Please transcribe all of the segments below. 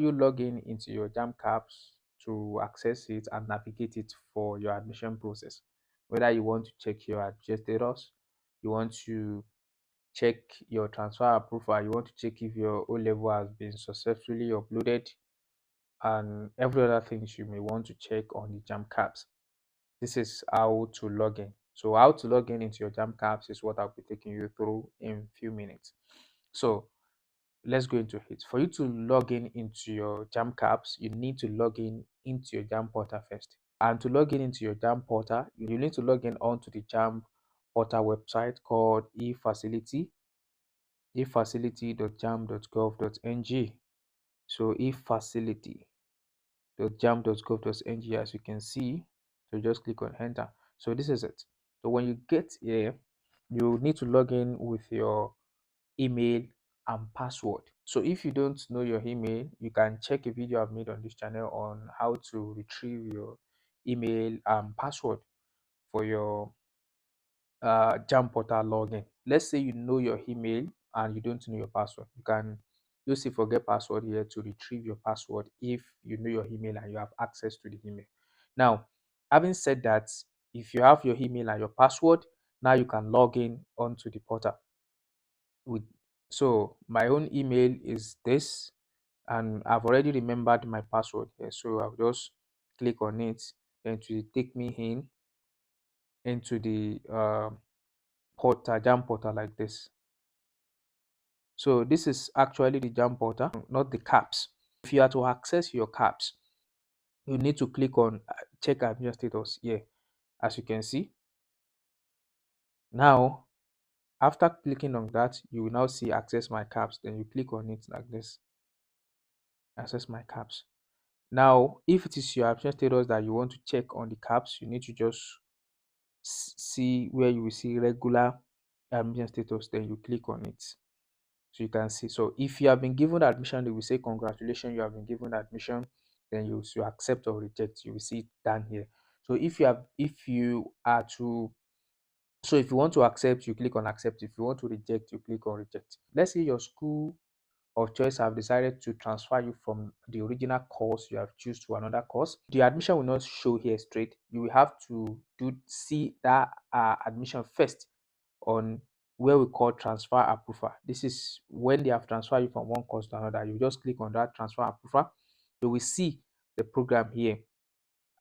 do you log in into your JAMB CAPS to access it and navigate it for your admission process? Whether you want to check your admission status, you want to check your transfer approval, you want to check if your O level has been successfully uploaded, and every other things you may want to check on the JAMB CAPS. This is how to log in. So how to log in into your JAMB CAPS is what I'll be taking you through in a few minutes. So let's go into it. For you to log in into your JAMB CAPS, you need to log in into your JAMB portal first. And to log in into your JAMB portal, you need to log in onto the JAMB portal website called efacility.jamb.gov.ng. So efacility.jamb.gov.ng, as you can see. So just click on enter. So this is it. So when you get here, you need to log in with your email and password. So if you don't know your email, you can check a video I've made on this channel on how to retrieve your email and password for your JAMB portal login. Let's say you know your email and you don't know your password. You can use the forget password here to retrieve your password if you know your email and you have access to the email. Now, having said that, if you have your email and your password, now you can log in onto the portal. So my own email is this, and I've already remembered my password here. So I'll just click on it, then it will take me into the JAMB portal like this. So this is actually the JAMB portal, not the CAPS. If you are to access your CAPS, you need to click on check admission status here, as you can see. Now, after clicking on that, you will now see access my CAPS. Then you click on it like this, access my CAPS. Now, if it is your admission status that you want to check on the CAPS, you need to just see where you will see regular admission status, then you click on it. So you can see. So if you have been given admission, they will say congratulations, you have been given admission. Then you accept or reject. You will see it down here. So if you want to accept, you click on accept. If you want to reject, you click on reject. Let's say your school of choice have decided to transfer you from the original course you have choose to another course. The admission will not show here straight. You will have to see that admission first on where we call transfer approval. This is when they have transferred you from one course to another. You just click on that transfer approval. You will see the program here.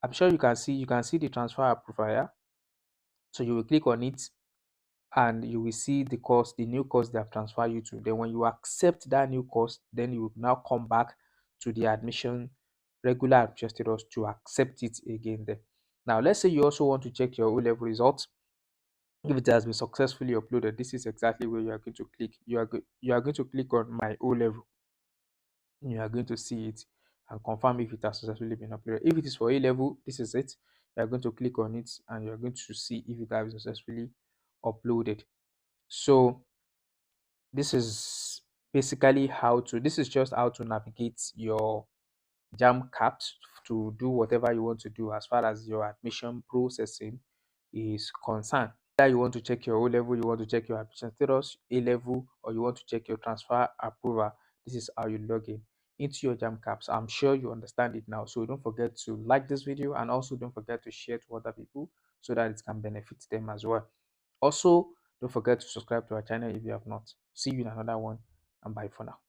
I'm sure you can see the transfer approval here. So you will click on it and you will see the course, the new course they have transferred you to. Then when you accept that new course, then you will now come back to the regular admission status to accept it again there. Now let's say you also want to check your O-level results. If it has been successfully uploaded, this is exactly where you are going to click. You are going to click on my O-level. You are going to see it and confirm if it has successfully been uploaded. If it is for A-level, this is it. You are going to click on it and you are going to see if it has been successfully uploaded. So this is basically this is just how to navigate your JAMB CAPS to do whatever you want to do as far as your admission processing is concerned. Whether you want to check your O-level, you want to check your admission status, A-level, or you want to check your transfer approval, this is how you log in into your JAMB CAPS. I'm sure you understand it now. So don't forget to like this video and also don't forget to share to other people so that it can benefit them as well. Also, don't forget to subscribe to our channel if you have not. See you in another one, and bye for now.